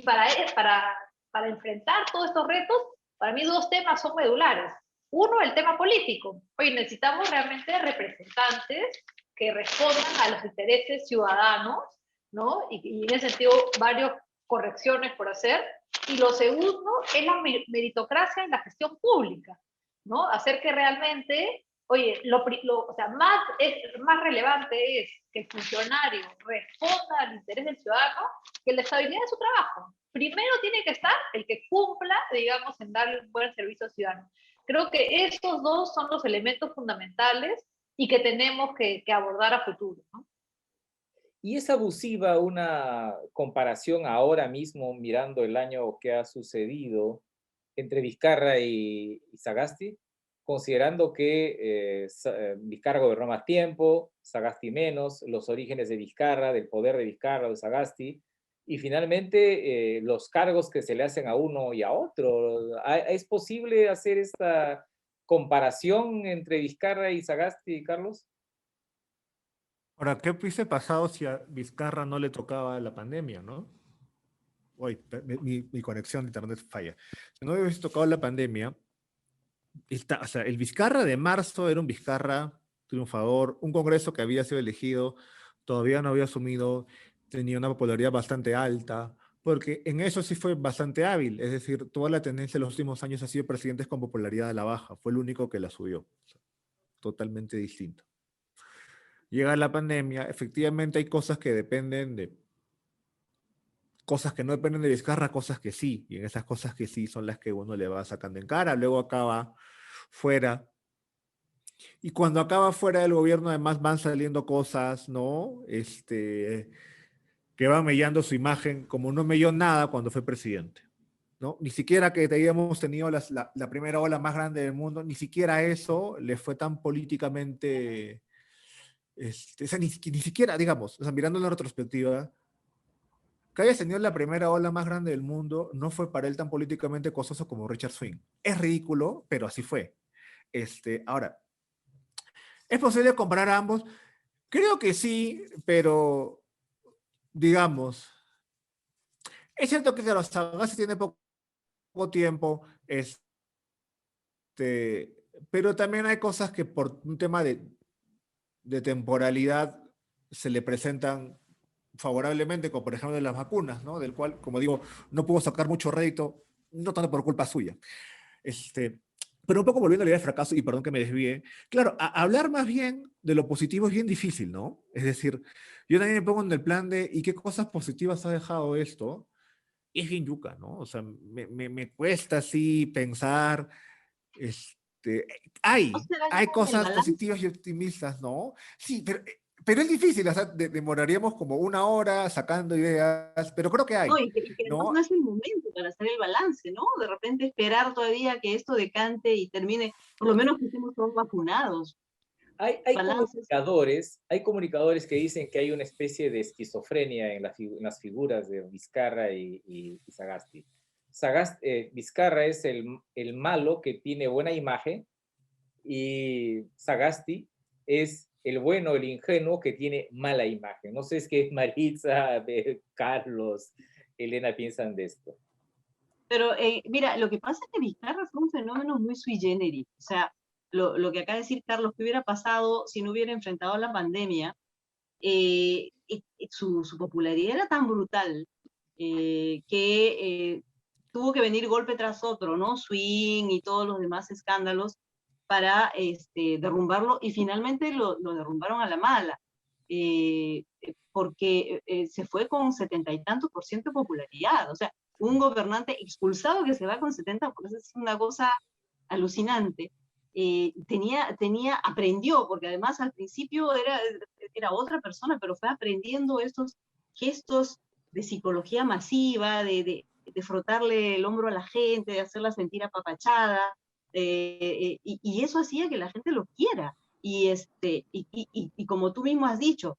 Y para enfrentar todos estos retos, para mí dos temas son medulares. Uno, el tema político. Oye, necesitamos realmente representantes que respondan a los intereses ciudadanos, ¿no? Y en ese sentido, varias correcciones por hacer. Y lo segundo es la meritocracia en la gestión pública, ¿no? Hacer que realmente, oye, o sea, más relevante es que el funcionario responda al interés del ciudadano que la estabilidad de su trabajo. Primero tiene que estar el que cumpla, digamos, en darle un buen servicio al ciudadano. Creo que estos dos son los elementos fundamentales y que tenemos que abordar a futuro, ¿no? ¿Y es abusiva una comparación ahora mismo, mirando el año que ha sucedido entre Vizcarra y Sagasti, considerando que Vizcarra gobernó más tiempo, Sagasti menos, los orígenes de Vizcarra, del poder de Vizcarra o de Sagasti, y finalmente los cargos que se le hacen a uno y a otro? ¿Es posible hacer esta comparación entre Vizcarra y Sagasti, Carlos? Ahora, ¿qué hubiese pasado si a Vizcarra no le tocaba la pandemia, no? Uy, mi conexión de internet falla. Si no hubiese tocado la pandemia, o sea, el Vizcarra de marzo era un Vizcarra triunfador, un Congreso que había sido elegido, todavía no había asumido, tenía una popularidad bastante alta, porque en eso sí fue bastante hábil, es decir, toda la tendencia de los últimos años ha sido presidentes con popularidad a la baja, fue el único que la subió, totalmente distinto. Llega la pandemia, efectivamente hay cosas que dependen de, cosas que no dependen de Vizcarra, cosas que sí, y en esas cosas que sí son las que uno le va sacando en cara, luego acaba fuera. Y cuando acaba fuera del gobierno, además van saliendo cosas, ¿no? Que van mellando su imagen, como no melló nada cuando fue presidente, ¿no? Ni siquiera que hayamos tenido la primera ola más grande del mundo, ni siquiera eso le fue tan políticamente, o sea, ni siquiera, digamos, o sea, mirando en la retrospectiva, que haya tenido la primera ola más grande del mundo no fue para él tan políticamente costoso como Richard Swing. Es ridículo, pero así fue. Ahora, ¿es posible comparar a ambos? Creo que sí, pero digamos, es cierto que claro, Sagasti tiene poco tiempo, pero también hay cosas que por un tema de temporalidad se le presentan favorablemente, como por ejemplo de las vacunas, ¿no? Del cual, como digo, no pudo sacar mucho rédito, no tanto por culpa suya. Pero un poco volviendo a la idea de fracaso, y perdón que me desvíe, claro, hablar más bien de lo positivo es bien difícil, ¿no? Es decir, yo también me pongo en el plan de, ¿y qué cosas positivas ha dejado esto? Y es bien yuca, ¿no? O sea, me cuesta así pensar, ¿No será hay el cosas balance? positivas y optimistas, ¿no? Sí, pero es difícil, o sea, demoraríamos como una hora sacando ideas, pero creo que No, hay, y que además ¿no? no es el momento para hacer el balance, ¿no? De repente esperar todavía que esto decante y termine, por lo menos que estemos todos vacunados. Balances. Hay comunicadores que dicen que hay una especie de esquizofrenia en las figuras de Vizcarra y Sagasti. Vizcarra es el malo que tiene buena imagen y Sagasti es el bueno, el ingenuo que tiene mala imagen. No sé si es que Maritza, Carlos, Elena piensan de esto. Pero mira, lo que pasa es que Vizcarra fue un fenómeno muy sui generis. O sea, lo que acaba de decir Carlos, que hubiera pasado si no hubiera enfrentado la pandemia, su popularidad era tan brutal que tuvo que venir golpe tras otro, ¿no? Swing y todos los demás escándalos para derrumbarlo, y finalmente lo derrumbaron a la mala, porque se fue con 70 y tantos% de popularidad. O sea, un gobernante expulsado que se va con 70%, es una cosa alucinante. Aprendió, porque además al principio era otra persona, pero fue aprendiendo estos gestos de psicología masiva, de frotarle el hombro a la gente, de hacerla sentir apapachada, y eso hacía que la gente lo quiera. Y como tú mismo has dicho,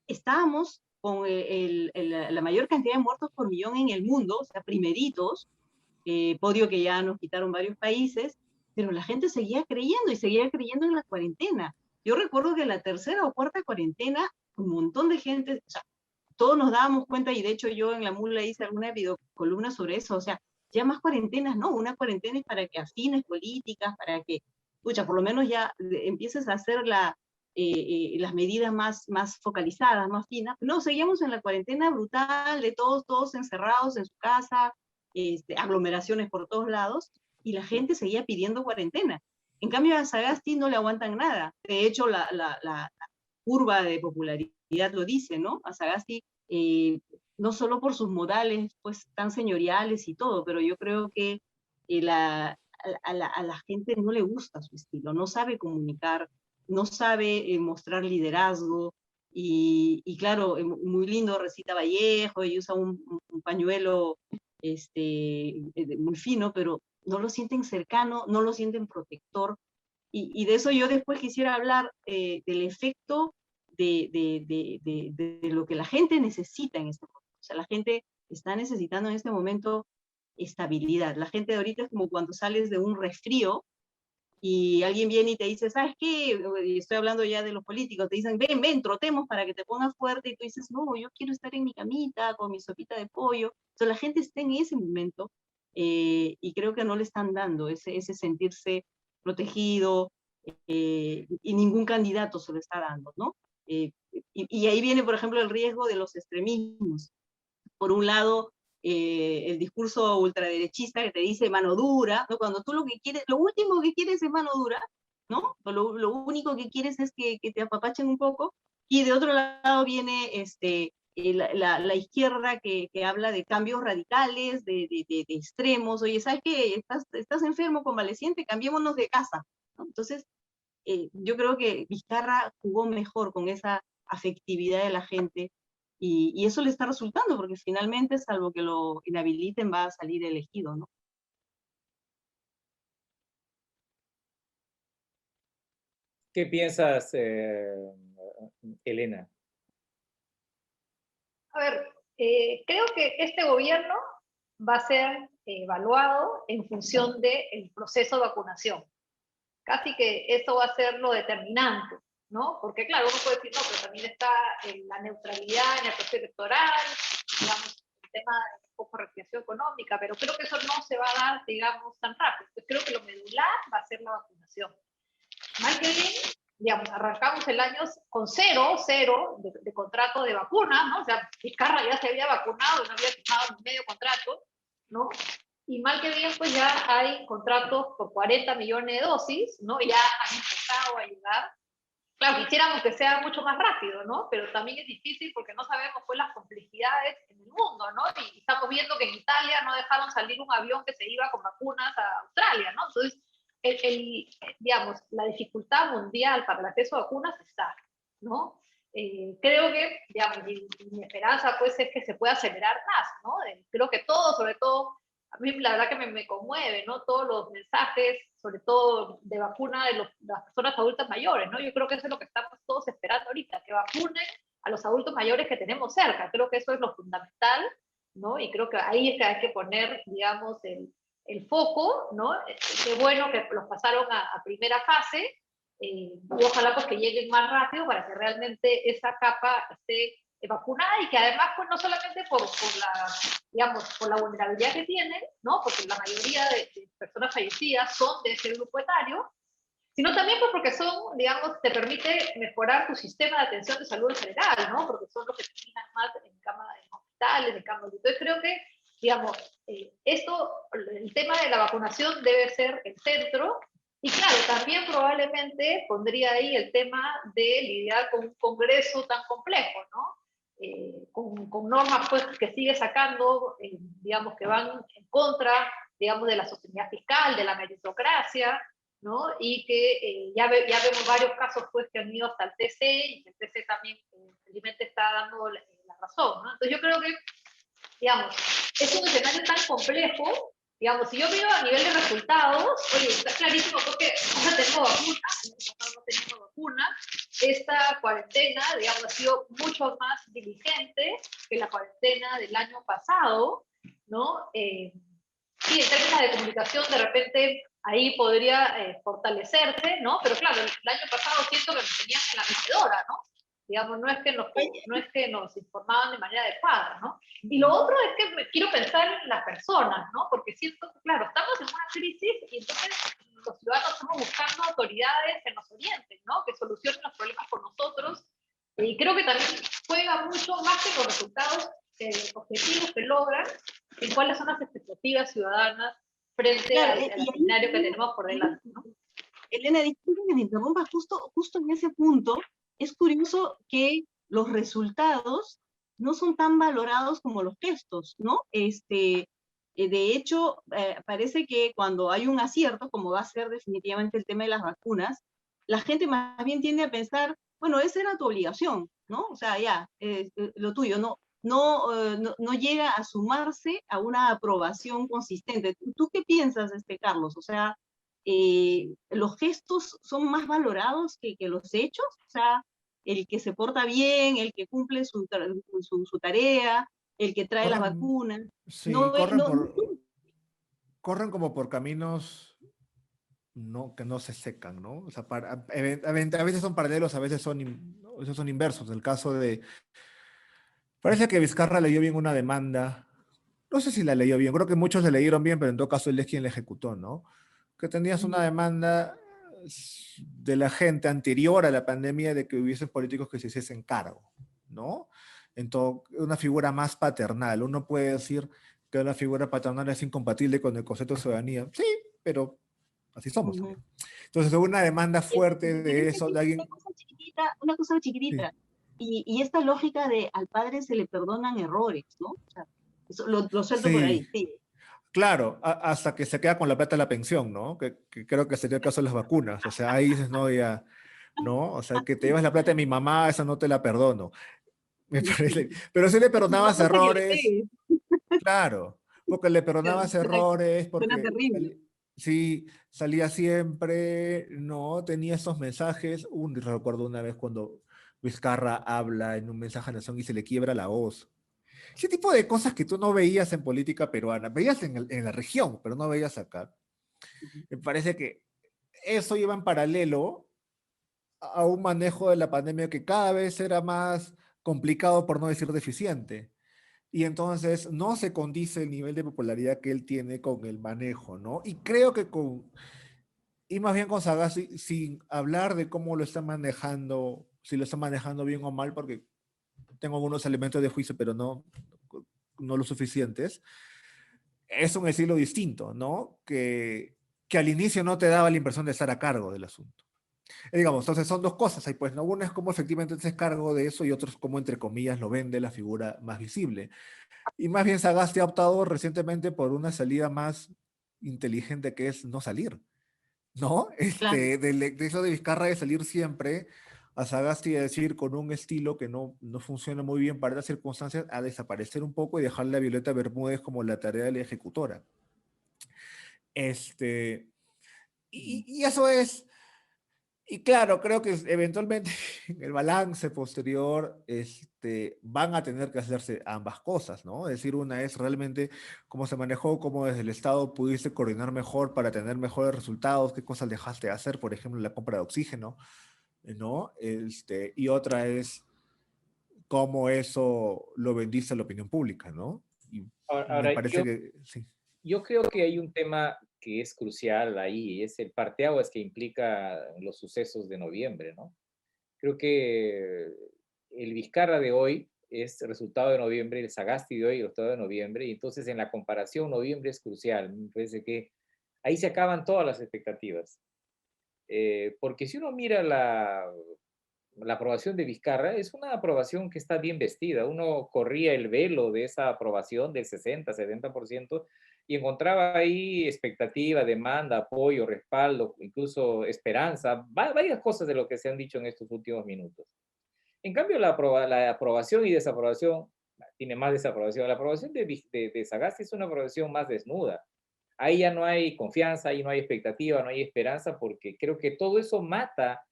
estábamos con la mayor cantidad de muertos por millón en el mundo, o sea, primeritos, podio que ya nos quitaron varios países, pero la gente seguía creyendo y seguía creyendo en la cuarentena. Yo recuerdo que la tercera o cuarta cuarentena, un montón de gente, o sea, todos nos dábamos cuenta, y de hecho yo en La Mula hice alguna videocolumna sobre eso, o sea, ya más cuarentenas, no, una cuarentena es para que afines políticas, para que, pucha, por lo menos ya empieces a hacer las medidas más focalizadas, más finas. No, seguíamos en la cuarentena brutal, de todos encerrados en su casa, aglomeraciones por todos lados, y la gente seguía pidiendo cuarentena. En cambio, a Sagasti no le aguantan nada. De hecho, la curva de popularidad lo dice, ¿no? A Sagasti, no solo por sus modales, pues tan señoriales y todo, pero yo creo que a la gente no le gusta su estilo, no sabe comunicar, no sabe mostrar liderazgo, y claro, muy lindo recita Vallejo, y usa un pañuelo muy fino, pero no lo sienten cercano, no lo sienten protector, y de eso yo después quisiera hablar del efecto de lo que la gente necesita en este momento. O sea, la gente está necesitando en este momento estabilidad. La gente de ahorita es como cuando sales de un resfrío y alguien viene y te dice, ¿sabes qué? Y estoy hablando ya de los políticos, te dicen, ven, trotemos para que te pongas fuerte, y tú dices, no, yo quiero estar en mi camita con mi sopita de pollo. Entonces la gente está en ese momento y creo que no le están dando ese sentirse protegido, y ningún candidato se lo está dando, ¿no? Y ahí viene, por ejemplo, el riesgo de los extremismos. Por un lado, el discurso ultraderechista que te dice mano dura, ¿no? Cuando tú lo que quieres, lo último que quieres es mano dura, ¿no? Lo único que quieres es que te apapachen un poco, y de otro lado viene la izquierda que habla de cambios radicales, de extremos. Oye, ¿sabes qué? Estás enfermo, convaleciente, cambiémonos de casa, ¿no? Entonces, yo creo que Vizcarra jugó mejor con esa afectividad de la gente, y eso le está resultando, porque finalmente, salvo que lo inhabiliten, va a salir elegido, ¿no? ¿Qué piensas, Elena? A ver, creo que este gobierno va a ser evaluado en función del proceso de vacunación. Casi que eso va a ser lo determinante, ¿no? Porque claro, uno puede decir, no, pero también está la neutralidad en el proceso electoral, digamos, el tema de un poco reactivación económica, pero creo que eso no se va a dar, digamos, tan rápido. Pues creo que lo medular va a ser la vacunación. Mal que bien, digamos, arrancamos el año con cero de contrato de vacuna, ¿no? O sea, Vizcarra ya se había vacunado y no había firmado ni medio contrato, ¿no? Y mal que bien, pues ya hay contratos por 40 millones de dosis, ¿no? Ya han empezado a llegar. Claro, quisiéramos que sea mucho más rápido, ¿no? Pero también es difícil porque no sabemos pues las complejidades en el mundo, ¿no? Y estamos viendo que en Italia no dejaron salir un avión que se iba con vacunas a Australia, ¿no? Entonces, digamos, la dificultad mundial para el acceso a vacunas está, ¿no? Creo que, digamos, mi esperanza pues es que se pueda acelerar más, ¿no? Creo que todo, sobre todo, a mí la verdad que me conmueve, ¿no? Todos los mensajes, sobre todo de vacuna de las personas adultas mayores, ¿no? Yo creo que eso es lo que estamos todos esperando ahorita, que vacunen a los adultos mayores que tenemos cerca. Creo que eso es lo fundamental, ¿no? Y creo que ahí es que hay que poner, digamos, el foco, ¿no? Qué bueno que los pasaron a primera fase, y ojalá pues que lleguen más rápido para que realmente esa capa esté vacunada, y que además pues no solamente por la, digamos, por la vulnerabilidad que tienen, ¿no? Porque la mayoría de personas fallecidas son de ese grupo etario, sino también pues porque son, digamos, te permite mejorar tu sistema de atención de salud en general, ¿no? Porque son los que terminan más en camas, en hospitales, en camas. Entonces creo que, digamos, el tema de la vacunación debe ser el centro. Y claro, también probablemente pondría ahí el tema de lidiar con un Congreso tan complejo, ¿no? Con normas pues, que sigue sacando, digamos, que van en contra, digamos, de la sostenibilidad fiscal, de la meritocracia, ¿no? Y que ya vemos varios casos pues, que han ido hasta el TC, y que el TC también felizmente está dando la razón, ¿no? Entonces yo creo que, digamos, es un escenario tan complejo. Digamos, si yo miro a nivel de resultados, oye, está clarísimo porque no tenemos vacuna, esta cuarentena, digamos, ha sido mucho más diligente que la cuarentena del año pasado, ¿no? Sí, en términos de comunicación, de repente ahí podría fortalecerse, ¿no? Pero claro, el año pasado siento que me tenían en la mecedora, ¿no? Digamos, no es que nos informaban de manera adecuada, ¿no? Y lo otro es que quiero pensar en las personas, ¿no? Porque siento que, claro, estamos en una crisis y entonces los ciudadanos estamos buscando autoridades que nos orienten, ¿no? Que solucionen los problemas por nosotros. Y creo que también juega mucho más que los resultados objetivos que logran, en cuáles son las expectativas ciudadanas frente Claro, al escenario que tenemos por delante, ¿no? Elena, disculpe que me interrumpa, justo en ese punto, es curioso que los resultados no son tan valorados como los gestos, ¿no? De hecho, parece que cuando hay un acierto, como va a ser definitivamente el tema de las vacunas, la gente más bien tiende a pensar, bueno, esa era tu obligación, ¿no? O sea, ya, lo tuyo, no llega a sumarse a una aprobación consistente. ¿Tú qué piensas, Carlos? O sea, los gestos son más valorados que los hechos, o sea, el que se porta bien, el que cumple su tarea, el que trae las Corren, vacunas, sí, no, corren como por caminos no, que no se secan, ¿no? O sea, a veces son paralelos, a veces son inversos. El caso de, parece que Vizcarra leyó bien una demanda, no sé si la leyó bien, creo que muchos la leyeron bien, pero en todo caso él es quien la ejecutó, ¿no? Que tenías una demanda de la gente anterior a la pandemia de que hubiesen políticos que se hiciesen cargo, ¿no? Entonces, una figura más paternal. Uno puede decir que una figura paternal es incompatible con el concepto de ciudadanía. Sí, pero así somos también. Entonces, hubo una demanda fuerte pero de es que eso, aquí de alguien. una cosa Sí, chiquitita, y esta lógica de al padre se le perdonan errores, ¿no? O sea, eso lo suelto por sí, ahí, sí. claro, hasta que se queda con la plata de la pensión, ¿no? Que creo que sería el caso de las vacunas. O sea, ahí dices, no, ya, ¿no? O sea, que te llevas la plata de mi mamá, esa no te la perdono. Me parece. Pero sí le No perdonabas falta que le errores, pegues. claro, porque le perdonabas errores, Suena porque terrible. sí, salía siempre, no, tenía esos mensajes. Recuerdo una vez cuando Vizcarra habla en un mensaje a Nación y se le quiebra la voz. Ese tipo de cosas que tú no veías en política peruana, veías en la región, pero no veías acá. Me parece que eso iba en paralelo a un manejo de la pandemia que cada vez era más complicado, por no decir deficiente. Y entonces no se condice el nivel de popularidad que él tiene con el manejo, ¿no? Y creo que y más bien con Sagasti, sin hablar de cómo lo está manejando, si lo está manejando bien o mal, porque tengo algunos elementos de juicio, pero no lo suficientes, es un estilo distinto, ¿no? Que al inicio no te daba la impresión de estar a cargo del asunto. Digamos, entonces son dos cosas ahí, pues, ¿no? Uno es cómo efectivamente te haces cargo de eso y otro es cómo, entre comillas, lo vende la figura más visible. Y más bien Sagasti ha optado recientemente por una salida más inteligente que es no salir, ¿no? Claro. De eso de Vizcarra de salir siempre a Sagasti de decir con un estilo que no funciona muy bien para las circunstancias, a desaparecer un poco y dejarle a Violeta Bermúdez como la tarea de la ejecutora. Este, y eso es, y claro, creo que eventualmente en el balance posterior van a tener que hacerse ambas cosas, ¿no? Es decir, una es realmente cómo se manejó, cómo desde el Estado pudiste coordinar mejor para tener mejores resultados, qué cosas dejaste de hacer, por ejemplo, la compra de oxígeno, ¿no? Y otra es cómo eso lo bendice a la opinión pública, ¿no? Y me Ahora, parece que sí. yo creo que hay un tema que es crucial ahí, y es el parteaguas que implica los sucesos de noviembre, ¿no? Creo que el Vizcarra de hoy es resultado de noviembre, el Sagasti de hoy es resultado de noviembre, y entonces en la comparación noviembre es crucial. Me parece que ahí se acaban todas las expectativas. Porque si uno mira la aprobación de Vizcarra, es una aprobación que está bien vestida. Uno corría el velo de esa aprobación del 60, 70% y encontraba ahí expectativa, demanda, apoyo, respaldo, incluso esperanza, varias cosas de lo que se han dicho en estos últimos minutos. En cambio, la aprobación y desaprobación, tiene más desaprobación. La aprobación de Sagasti es una aprobación más desnuda. Ahí ya no hay confianza, ahí no hay expectativa, no hay esperanza, porque creo que todo eso mata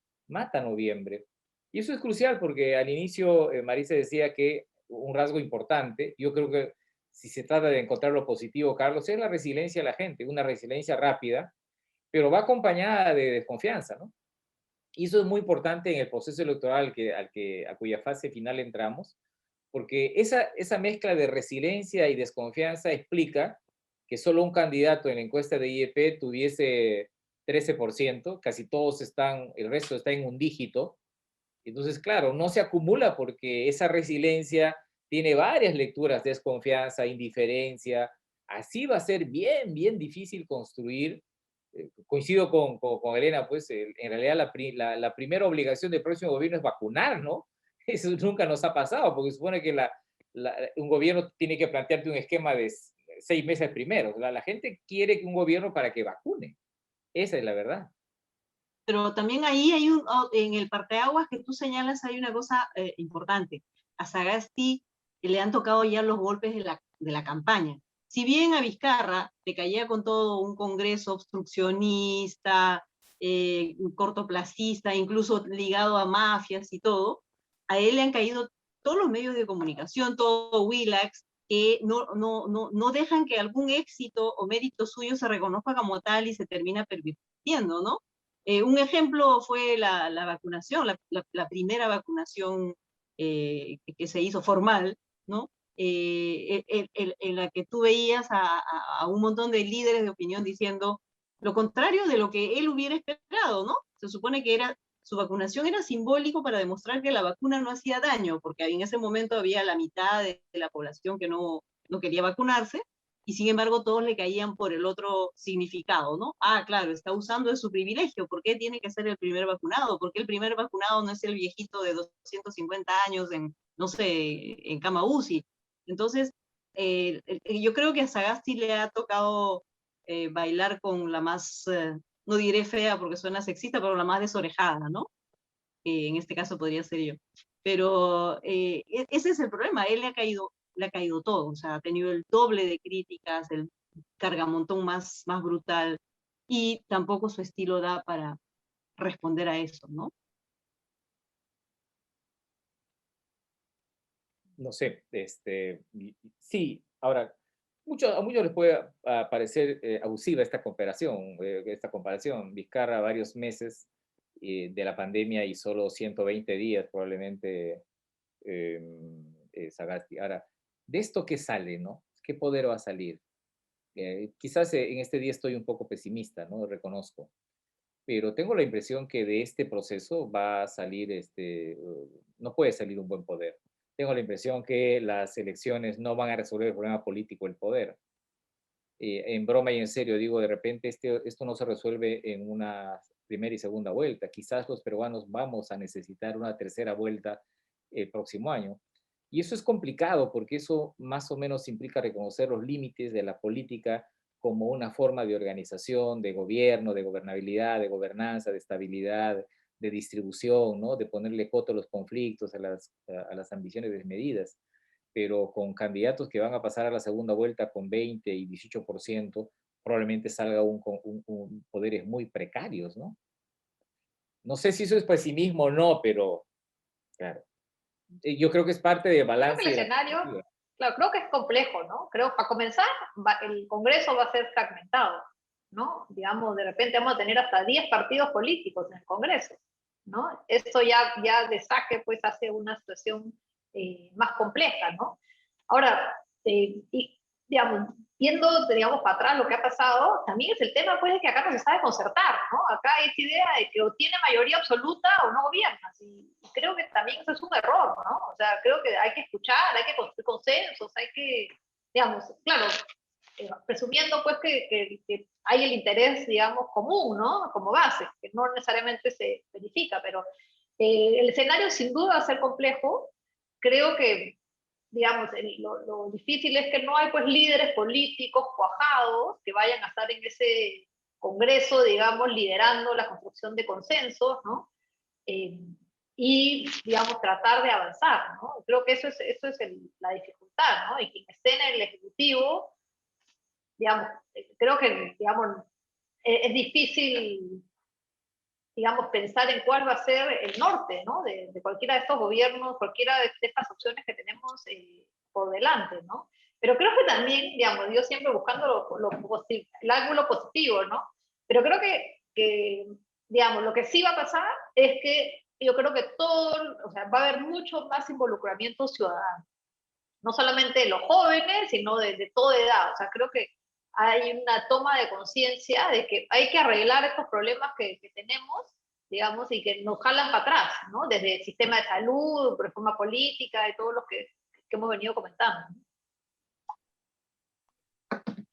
noviembre. Y eso es crucial porque al inicio Marisa decía que un rasgo importante, yo creo que si se trata de encontrar lo positivo, Carlos, es la resiliencia de la gente, una resiliencia rápida, pero va acompañada de desconfianza, ¿no? Y eso es muy importante en el proceso electoral a cuya fase final entramos, porque esa mezcla de resiliencia y desconfianza explica que solo un candidato en la encuesta de IEP tuviese 13%, casi todos están, el resto está en un dígito. Entonces, claro, no se acumula porque esa resiliencia tiene varias lecturas: desconfianza, indiferencia. Así va a ser bien, bien difícil construir. Coincido con Elena, pues en realidad la primera obligación del próximo gobierno es vacunar, ¿no? Eso nunca nos ha pasado, porque supone que un gobierno tiene que plantearte un esquema de 6 meses primero. O sea, la gente quiere que un gobierno para que vacune. Esa es la verdad. Pero también ahí en el parteaguas que tú señalas hay una cosa importante. A Sagasti le han tocado ya los golpes de la campaña. Si bien a Vizcarra le caía con todo un congreso obstruccionista, cortoplacista, incluso ligado a mafias y todo, a él le han caído todos los medios de comunicación, todo Willax, que no dejan que algún éxito o mérito suyo se reconozca como tal y se termina pervirtiendo, ¿no? Un ejemplo fue la vacunación, la primera vacunación que se hizo formal, ¿no? En la que tú veías a un montón de líderes de opinión diciendo lo contrario de lo que él hubiera esperado, ¿no? Se supone que su vacunación era simbólico para demostrar que la vacuna no hacía daño, porque en ese momento había la mitad de la población que no quería vacunarse, y sin embargo todos le caían por el otro significado, ¿no? Ah, claro, está usando de su privilegio, ¿por qué tiene que ser el primer vacunado? ¿Por qué el primer vacunado no es el viejito de 250 años en, no sé, en cama UCI? Entonces, yo creo que a Sagasti le ha tocado bailar con la más, no diré fea porque suena sexista, pero la más desorejada, ¿no? En este caso podría ser yo. Pero ese es el problema, él le ha caído todo, o sea, ha tenido el doble de críticas, el cargamontón más brutal, y tampoco su estilo da para responder a eso, ¿no? No sé, sí, ahora, a muchos les puede parecer abusiva esta comparación. Vizcarra varios meses de la pandemia y solo 120 días probablemente Sagasti. Ahora, ¿de esto qué sale, no? ¿Qué poder va a salir? Quizás en este día estoy un poco pesimista, ¿no? Reconozco, pero tengo la impresión que de este proceso va a salir, no puede salir un buen poder. Tengo la impresión que las elecciones no van a resolver el problema político del poder. En broma y en serio digo, de repente esto no se resuelve en una primera y segunda vuelta. Quizás los peruanos vamos a necesitar una tercera vuelta el próximo año. Y eso es complicado porque eso más o menos implica reconocer los límites de la política como una forma de organización, de gobierno, de gobernabilidad, de gobernanza, de estabilidad, de distribución, ¿no? De ponerle coto a los conflictos, a las ambiciones desmedidas. Pero con candidatos que van a pasar a la segunda vuelta con 20 y 18%, probablemente salga un poderes muy precarios, ¿no? No sé si eso es pesimismo o no, pero claro, yo creo que es parte de Creo que balance el de la escenario, perspectiva. claro, creo que es complejo, ¿no? Creo, para comenzar, el Congreso va a ser fragmentado, ¿no? Digamos, de repente vamos a tener hasta 10 partidos políticos en el Congreso, ¿no? Esto ya de saque, pues, hace una situación más compleja, ¿no? Ahora, y, digamos, viendo, digamos, para atrás lo que ha pasado, también es el tema, pues, de que acá no se sabe concertar, ¿no? Acá hay esta idea de que o tiene mayoría absoluta o no gobiernas, y creo que también eso es un error, ¿no? O sea, creo que hay que escuchar, hay que construir consensos, hay que, digamos, claro, presumiendo, pues, que hay el interés, digamos, común, ¿no? Como base, que no necesariamente se verifica, pero el escenario sin duda va a ser complejo. Creo que, digamos, lo difícil es que no hay, pues, líderes políticos cuajados que vayan a estar en ese congreso, digamos, liderando la construcción de consensos, ¿no? Y, digamos, tratar de avanzar, ¿no? Creo que eso es la dificultad, ¿no? Y quien esté en el Ejecutivo, digamos, creo que, digamos, es difícil, digamos, pensar en cuál va a ser el norte, ¿no? De cualquiera de estos gobiernos, cualquiera de estas opciones que tenemos por delante, ¿no? Pero creo que también, digamos, yo siempre buscando el ángulo positivo, ¿no? Pero creo que digamos, lo que sí va a pasar es que yo creo que todo, o sea, va a haber mucho más involucramiento ciudadano, no solamente de los jóvenes, sino de toda edad. O sea, creo que hay una toma de conciencia de que hay que arreglar estos problemas que tenemos, digamos, y que nos jalan para atrás, ¿no? Desde el sistema de salud, reforma política y todo lo que hemos venido comentando.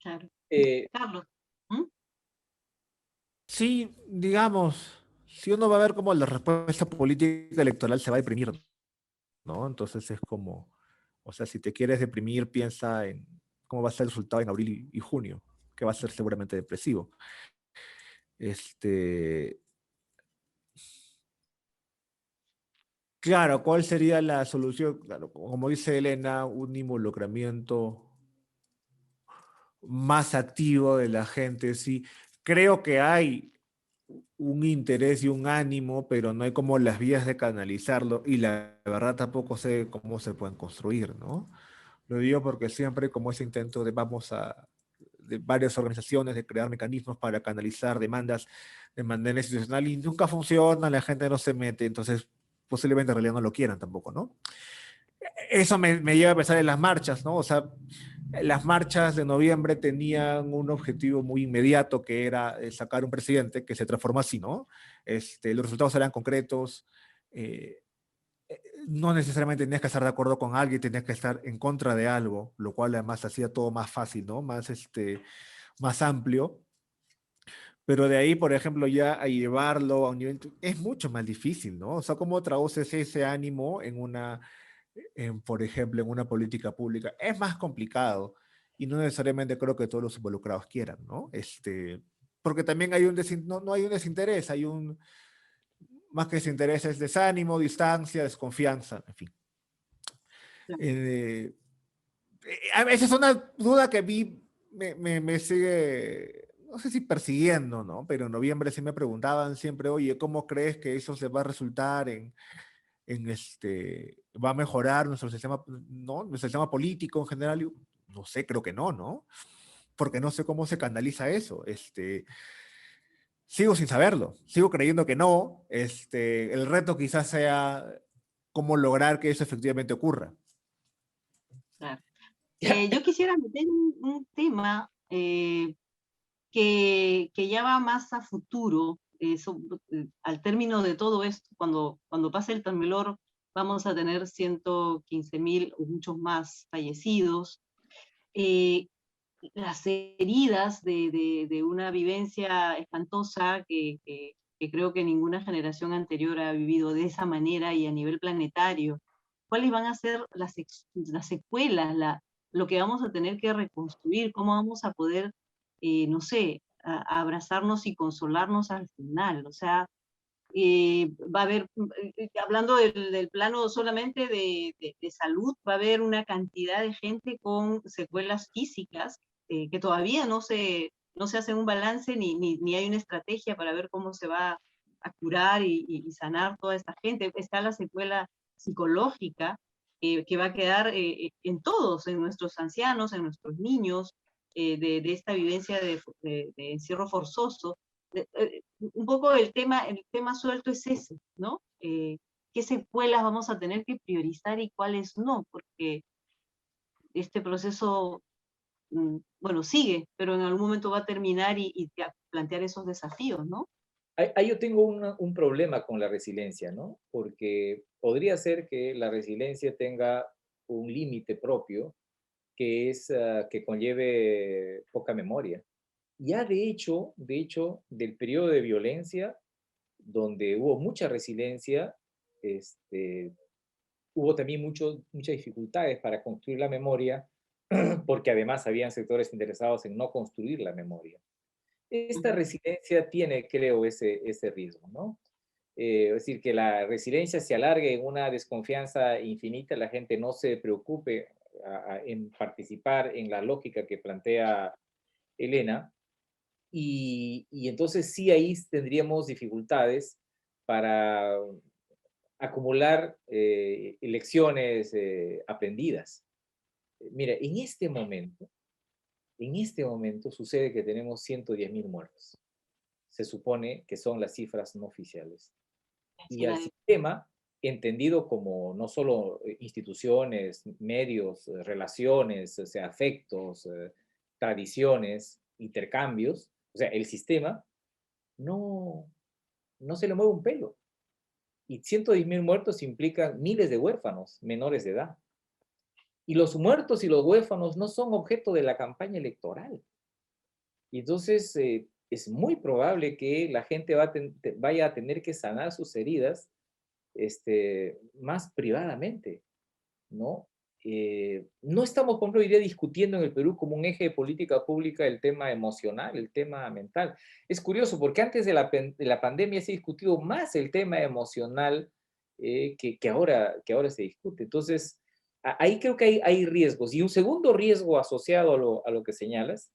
Claro. Eh, Carlos. Sí, digamos, si uno va a ver cómo la respuesta política electoral se va a deprimir, ¿no? Entonces es como, o sea, si te quieres deprimir, piensa en cómo va a ser el resultado en abril y junio, que va a ser seguramente depresivo. Este, claro, ¿cuál sería la solución? Claro, como dice Elena, un involucramiento más activo de la gente, sí. Creo que hay un interés y un ánimo, pero no hay como las vías de canalizarlo y la verdad tampoco sé cómo se pueden construir, ¿no? Lo digo porque siempre hay como ese intento de varias organizaciones de crear mecanismos para canalizar demandas de manera institucional y nunca funciona, la gente no se mete, entonces posiblemente en realidad no lo quieran tampoco, ¿no? Eso me lleva a pensar en las marchas, ¿no? O sea, las marchas de noviembre tenían un objetivo muy inmediato que era sacar un presidente que se transformó así, ¿no? Los resultados eran concretos, eh, no necesariamente tenías que estar de acuerdo con alguien, tenías que estar en contra de algo, lo cual además hacía todo más fácil, ¿no? Más amplio. Pero de ahí, por ejemplo, ya a llevarlo a un nivel, es mucho más difícil, ¿no? O sea, ¿cómo traduces ese ánimo por ejemplo, en una política pública? Es más complicado y no necesariamente creo que todos los involucrados quieran, ¿no? Porque también no hay un desinterés, más que desinterés es desánimo, distancia, desconfianza, en fin. Eh, Esa es una duda que a mí me sigue, no sé si persiguiendo, ¿no? Pero en noviembre sí me preguntaban siempre, oye, ¿cómo crees que eso se va a resultar va a mejorar nuestro sistema, ¿no? Nuestro sistema político en general? Yo, no sé, creo que no, ¿no? Porque no sé cómo se canaliza eso. Sigo sin saberlo, sigo creyendo que no. El reto quizás sea cómo lograr que eso efectivamente ocurra. Claro. Yo quisiera meter un tema que ya va más a futuro, al término de todo esto, cuando pase el temblor, vamos a tener 115.000 o muchos más fallecidos. Eh, las heridas de una vivencia espantosa que creo que ninguna generación anterior ha vivido de esa manera y a nivel planetario. ¿Cuáles van a ser las secuelas, lo que vamos a tener que reconstruir? ¿Cómo vamos a poder, no sé, abrazarnos y consolarnos al final? O sea, va a haber, hablando del plano solamente de salud, va a haber una cantidad de gente con secuelas físicas que todavía no se hace un balance ni hay una estrategia para ver cómo se va a curar y sanar toda esta gente. Está la secuela psicológica que va a quedar en todos, en nuestros ancianos, en nuestros niños, de esta vivencia de encierro forzoso. Un poco el tema suelto es ese, ¿no? ¿Qué secuelas vamos a tener que priorizar y cuáles no? Porque este proceso, bueno, sigue, pero en algún momento va a terminar y plantear esos desafíos, ¿no? Ahí yo tengo un problema con la resiliencia, ¿no? Porque podría ser que la resiliencia tenga un límite propio que es que conlleve poca memoria. Ya de hecho, del periodo de violencia, donde hubo mucha resiliencia, hubo también muchas dificultades para construir la memoria, porque además habían sectores interesados en no construir la memoria. Esta resiliencia tiene, creo, ese riesgo, ¿no? Es decir, que la resiliencia se alargue en una desconfianza infinita, la gente no se preocupe en participar en la lógica que plantea Elena, y entonces sí ahí tendríamos dificultades para acumular lecciones aprendidas. Mira, en este momento sucede que tenemos 110.000 muertos. se supone que son las cifras no oficiales. Así Y al nadie- sistema, entendido como no solo instituciones, medios, relaciones, o sea, afectos, tradiciones, intercambios, o sea, el sistema no, no se le mueve un pelo. Y 110.000 muertos implican miles de huérfanos menores de edad. Y los muertos y los huérfanos no son objeto de la campaña electoral. Y entonces es muy probable que la gente vaya a tener que sanar sus heridas más privadamente, ¿no? No estamos, por ejemplo, hoy día discutiendo en el Perú como un eje de política pública el tema emocional, el tema mental. Es curioso porque antes de la pandemia se ha discutido más el tema emocional que ahora se discute. Entonces, ahí creo que hay riesgos. Y un segundo riesgo asociado a lo que señalas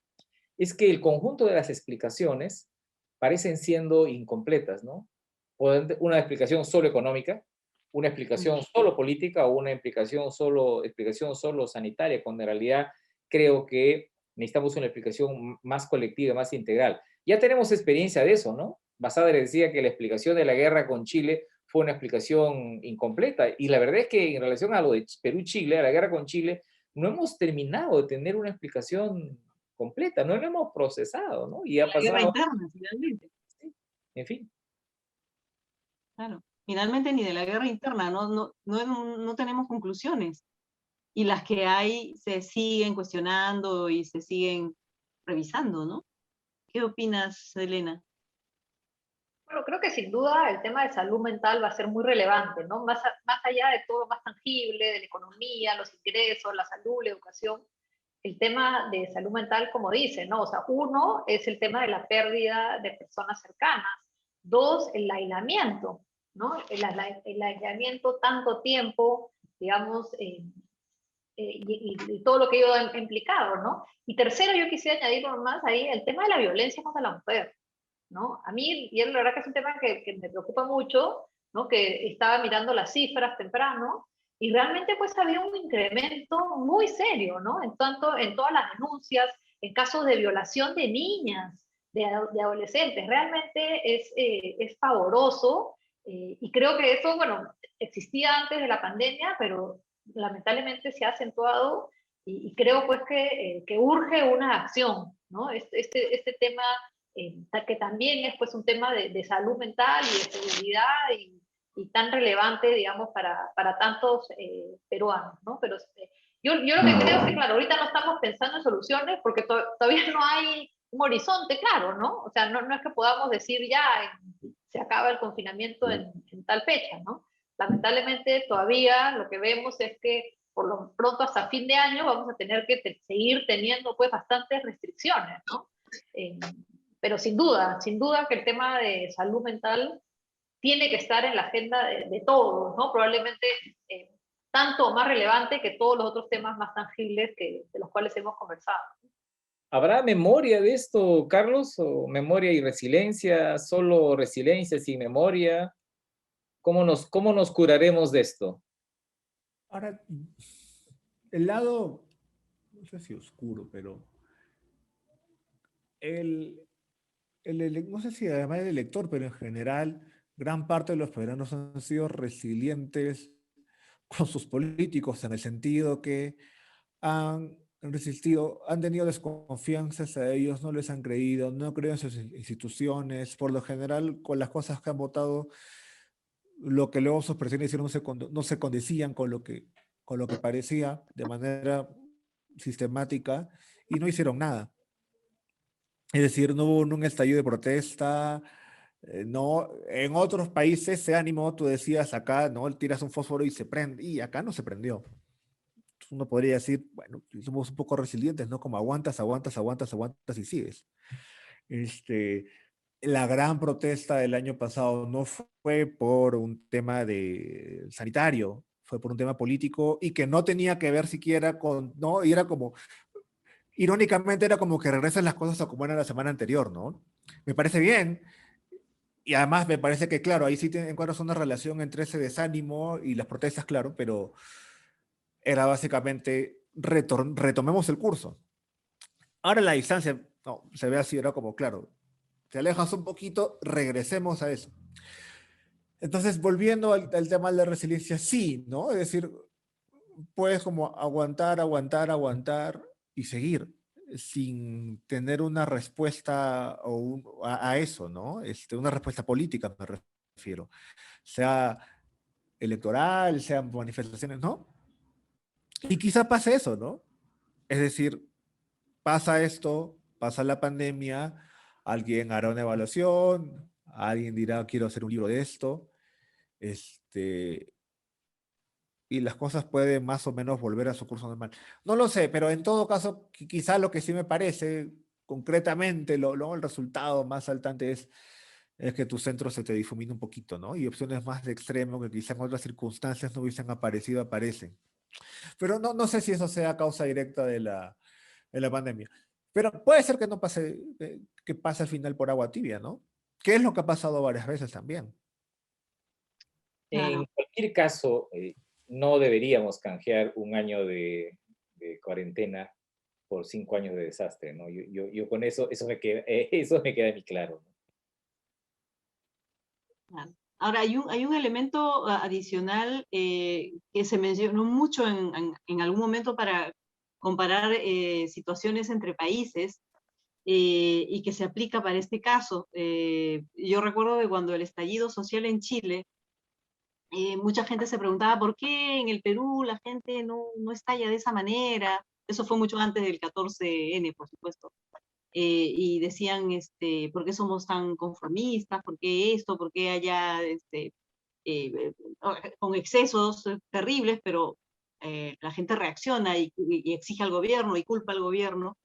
es que el conjunto de las explicaciones parecen siendo incompletas, ¿no? Una explicación solo económica, una explicación solo política o una explicación solo sanitaria, cuando en realidad creo que necesitamos una explicación más colectiva, más integral. Ya tenemos experiencia de eso, ¿no? Basadre decía que la explicación de la guerra con Chile fue una explicación incompleta, y la verdad es que en relación a lo de Perú-Chile, a la guerra con Chile, no hemos terminado de tener una explicación completa, no lo hemos procesado, ¿no? Y ha La guerra pasado, interna, finalmente. en fin. Claro. Finalmente ni de la guerra interna, no tenemos conclusiones. Y las que hay se siguen cuestionando y se siguen revisando, ¿no? ¿Qué opinas, Elena? Bueno, creo que sin duda el tema de salud mental va a ser muy relevante, ¿no? Más allá de todo lo más tangible, de la economía, los ingresos, la salud, la educación, el tema de salud mental, como dice, ¿no? O sea, uno es el tema de la pérdida de personas cercanas. Dos, el aislamiento, ¿no? El aislamiento tanto tiempo, digamos, y todo lo que ello ha implicado, ¿no? Y tercero, yo quisiera añadir más ahí el tema de la violencia contra la mujer, ¿no? A mí, y la verdad que es un tema que me preocupa mucho, ¿no? Que estaba mirando las cifras temprano, y realmente pues había un incremento muy serio, ¿no? En tanto, en todas las denuncias, en casos de violación de niñas, de adolescentes, realmente es pavoroso, y creo que eso, bueno, existía antes de la pandemia, pero lamentablemente se ha acentuado, y creo pues que urge una acción, ¿no? Este tema que también es pues un tema de salud mental y de seguridad, y tan relevante, digamos, para tantos peruanos, ¿no? Pero yo lo que creo es que, claro, ahorita no estamos pensando en soluciones porque todavía no hay un horizonte claro, ¿no? O sea, no es que podamos decir ya se acaba el confinamiento en tal fecha, ¿no? Lamentablemente todavía lo que vemos es que por lo pronto hasta fin de año vamos a tener que seguir teniendo pues bastantes restricciones, ¿no? Pero sin duda que el tema de salud mental tiene que estar en la agenda de todos, ¿no? Probablemente tanto o más relevante que todos los otros temas más tangibles de los cuales hemos conversado. ¿Habrá memoria de esto, Carlos? ¿O memoria y resiliencia? ¿Solo resiliencia sin memoria? ¿Cómo nos curaremos de esto? Ahora, el lado, no sé si oscuro, pero no sé si además del elector, pero en general, gran parte de los peruanos han sido resilientes con sus políticos, en el sentido que han resistido, han tenido desconfianzas a ellos, no les han creído, no creen en sus instituciones, por lo general con las cosas que han votado, lo que luego sus presiones hicieron no se condecían con lo que parecía de manera sistemática y no hicieron nada. Es decir, no hubo un estallido de protesta, no, en otros países ese ánimo, tú decías acá, no, tiras un fósforo y se prende, y acá no se prendió. Uno podría decir, bueno, somos un poco resilientes, ¿no? Como aguantas, aguantas, aguantas, aguantas y sigues. Este, la gran protesta del año pasado no fue por un tema de sanitario, fue por un tema político y que no tenía que ver siquiera con, ¿no? Y era como, irónicamente era como que regresan las cosas a como eran la semana anterior, ¿no? Me parece bien. Y además me parece que, claro, ahí sí encuentras una relación entre ese desánimo y las protestas, claro, pero era básicamente retomemos el curso. Ahora la distancia, no, se ve así, era como, claro, te alejas un poquito, regresemos a eso. Entonces, volviendo al tema de la resiliencia, sí, ¿no? Es decir, puedes como aguantar, aguantar, aguantar y seguir sin tener una respuesta a eso, ¿no? Una respuesta política, me refiero. Sea electoral, sean manifestaciones, ¿no? Y quizá pase eso, ¿no? Es decir, pasa esto, pasa la pandemia, alguien hará una evaluación, alguien dirá, quiero hacer un libro de esto, este, y las cosas pueden más o menos volver a su curso normal. No lo sé, pero en todo caso, quizá lo que sí me parece, concretamente, el resultado más saltante es que tu centro se te difumina un poquito, ¿no? Y opciones más de extremo que quizá en otras circunstancias no hubiesen aparecido, aparecen. Pero no sé si eso sea causa directa de la pandemia. Pero puede ser que no pase, que pase al final por agua tibia, ¿no? Que es lo que ha pasado varias veces también. En cualquier caso, no deberíamos canjear un año de cuarentena por 5 años de desastre, ¿no? Yo con eso eso me queda muy claro, ¿no? Ahora, hay un elemento adicional que se mencionó mucho en algún momento para comparar situaciones entre países y que se aplica para este caso. Yo recuerdo que cuando el estallido social en Chile, mucha gente se preguntaba por qué en el Perú la gente no estalla de esa manera. Eso fue mucho antes del 14N, por supuesto. Y decían, ¿por qué somos tan conformistas? ¿Por qué esto? ¿Por qué allá, con excesos terribles, pero la gente reacciona y exige al gobierno y culpa al gobierno?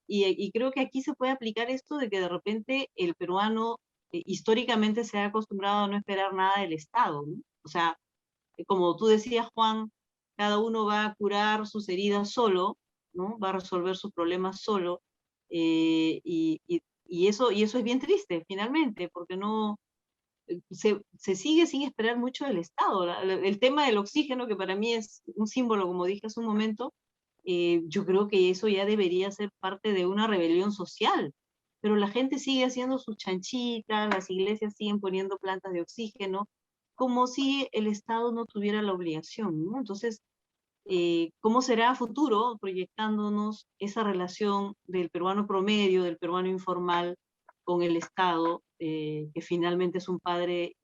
Y creo que aquí se puede aplicar esto de que de repente el peruano históricamente se ha acostumbrado a no esperar nada del Estado, ¿no? O sea, como tú decías, Juan, cada uno va a curar sus heridas solo, ¿no? Va a resolver sus problemas solo, y eso es bien triste, finalmente, porque no, se sigue sin esperar mucho del Estado. El tema del oxígeno, que para mí es un símbolo, como dije hace un momento, yo creo que eso ya debería ser parte de una rebelión social, pero la gente sigue haciendo sus chanchitas, las iglesias siguen poniendo plantas de oxígeno, como si el Estado no tuviera la obligación, ¿no? Entonces, ¿cómo será a futuro proyectándonos esa relación del peruano promedio, del peruano informal con el Estado, que finalmente es un padre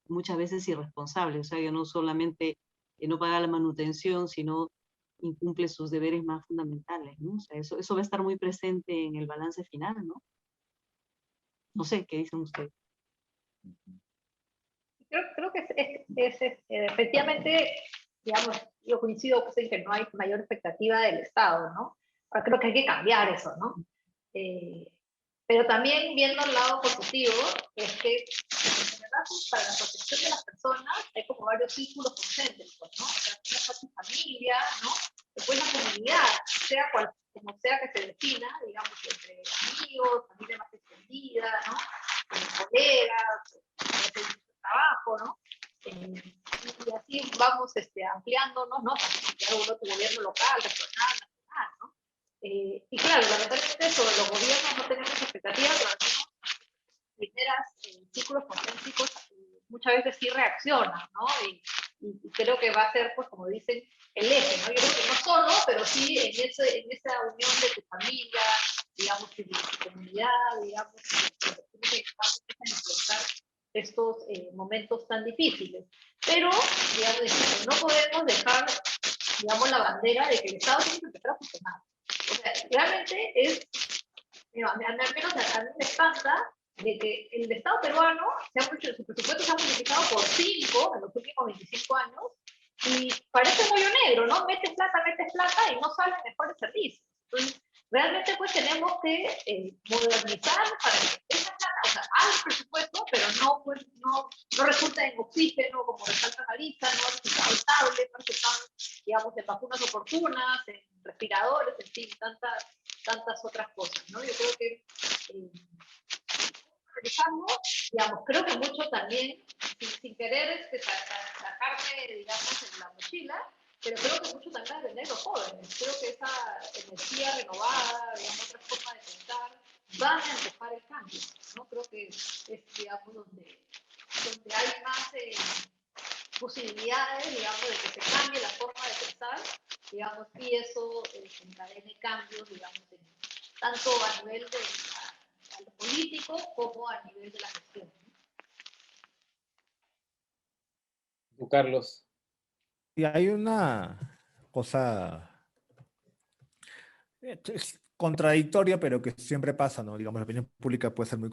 muchas veces irresponsable? O sea, que no solamente no paga la manutención, sino incumple sus deberes más fundamentales, ¿no? O sea, eso va a estar muy presente en el balance final, ¿no? No sé, ¿qué dicen ustedes? Creo que efectivamente, digamos, yo coincido pues, en que no hay mayor expectativa del Estado, ¿no? Ahora creo que hay que cambiar eso, ¿no? Pero también viendo el lado positivo, es que en general, para la protección de las personas hay como varios círculos concéntricos, ¿no? O sea, tienes a tu familia, ¿no? Después la comunidad, sea como sea que se defina, digamos, entre amigos, familia más extendida, ¿no? Colegas, trabajo, ¿no? Y así vamos ampliándonos, ¿no? Para ampliar tu gobierno local, regional, nacional, ¿no? Y claro, lamentablemente sobre los gobiernos no tenemos expectativas, pero al menos las primeras círculos concéntricos muchas veces sí reaccionan, ¿no? Y creo que va a ser, pues como dicen, el eje, ¿no? Yo creo que no solo, pero sí en esa unión de tu familia, digamos, de tu comunidad, digamos, que enfrentar estos momentos tan difíciles. Pero, digamos, no podemos dejar, digamos, la bandera de que el Estado tiene que empezar a funcionar. O sea, realmente es, al menos a mí me espanta de que el Estado peruano, su presupuesto se ha multiplicado por 5 en los últimos 25 años, y parece un hoyo negro, ¿no? Metes plata y no salen mejores servicios. Entonces, realmente pues tenemos que modernizar para que esa plata, o sea, hay presupuesto, pero no resulta en oxígeno, como resalta Marisa, no resulta en tablets, no resulta, digamos, en vacunas oportunas, en respiradores, en fin, tantas otras cosas, ¿no? Yo creo que digamos, creo que mucho también, sin querer sacarme, digamos, en la mochila, pero creo que mucho también va a depender de los jóvenes. Creo que esa energía renovada, digamos, otra forma de pensar, van a empujar el cambio. ¿no? Creo que es, digamos, donde hay más posibilidades, digamos, de que se cambie la forma de pensar, digamos, y eso encadene cambios, digamos, tanto a nivel de a lo político como a nivel de la gestión. ¿Tú, Carlos? Y hay una cosa es contradictoria, pero que siempre pasa, ¿no? Digamos, la opinión pública puede ser muy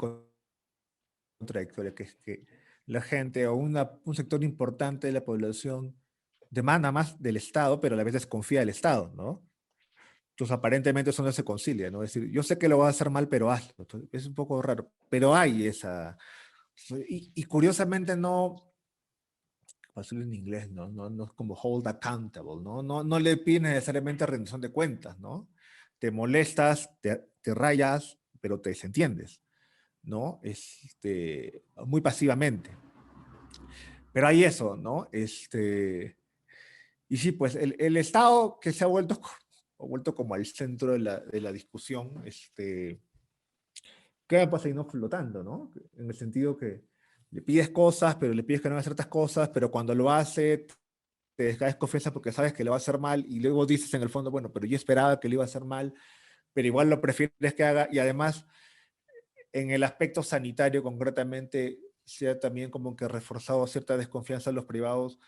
contradictoria, que es que la gente o un sector importante de la población demanda más del Estado, pero a la vez desconfía del Estado, ¿no? Entonces, aparentemente eso no se concilia, ¿no? Es decir, yo sé que lo voy a hacer mal, pero hazlo. Entonces, es un poco raro, pero hay esa... Y curiosamente no, pasó en inglés, ¿no? No es como hold accountable, ¿no? No le pide necesariamente rendición de cuentas, ¿no? Te molestas, te rayas, pero te desentiendes, ¿no? Muy pasivamente. Pero hay eso, ¿no? Y sí, pues el Estado que se ha vuelto como al centro de la discusión, queda pues ahí no flotando, ¿no? En el sentido que le pides cosas, pero le pides que no haga ciertas cosas, pero cuando lo hace, te desconfianza porque sabes que le va a hacer mal y luego dices en el fondo, bueno, pero yo esperaba que le iba a hacer mal, pero igual lo prefieres que haga y además en el aspecto sanitario concretamente se ha también como que reforzado cierta desconfianza en los privados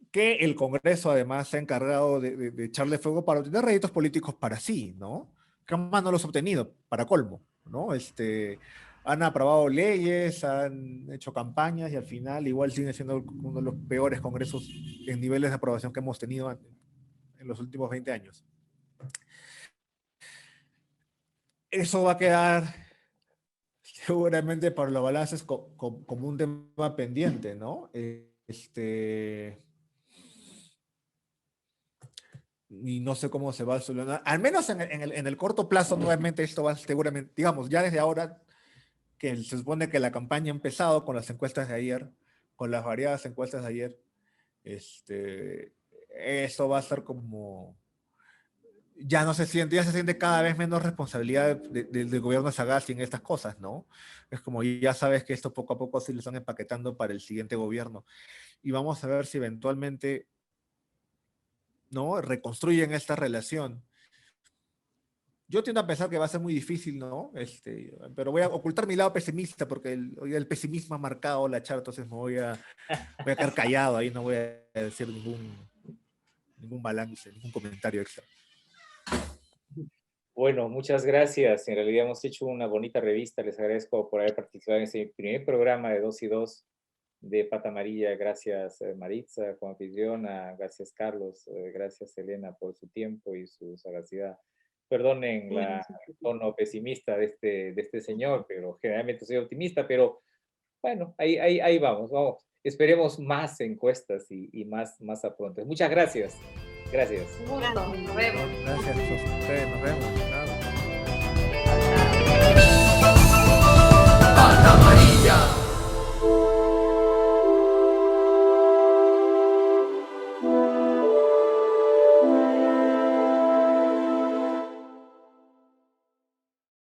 que el Congreso además se ha encargado de echarle fuego para obtener réditos políticos para sí, ¿no? Que más no los ha obtenido, para colmo, ¿no? Han aprobado leyes, han hecho campañas y al final igual sigue siendo uno de los peores congresos en niveles de aprobación que hemos tenido en los últimos 20 años. Eso va a quedar seguramente por los balances como un tema pendiente, ¿no? Y no sé cómo se va a solucionar. Al menos en el corto plazo, nuevamente esto va seguramente, digamos, ya desde ahora que se supone que la campaña ha empezado con las encuestas de ayer, con las variadas encuestas de ayer, eso va a ser como, ya se siente cada vez menos responsabilidad del gobierno de Sagasti en estas cosas, ¿no? Es como ya sabes que esto poco a poco se lo están empaquetando para el siguiente gobierno. Y vamos a ver si eventualmente, ¿no? Reconstruyen esta relación. Yo tiendo a pensar que va a ser muy difícil, ¿no? Pero voy a ocultar mi lado pesimista porque el pesimismo ha marcado la charla, entonces voy a quedar callado ahí, no voy a decir ningún balance, ningún comentario extra. Bueno, muchas gracias. En realidad hemos hecho una bonita revista. Les agradezco por haber participado en este primer programa de 2 y 2 de Pata Amarilla. Gracias, Maritza, como anfitriona. Gracias, Carlos. Gracias, Elena, por su tiempo y su sagacidad. Perdonen el tono pesimista de este señor, pero generalmente soy optimista, pero bueno, ahí vamos. Esperemos más encuestas y más a pronto. Muchas gracias. Gracias. Un gusto, nos vemos. Gracias a ustedes, nos vemos.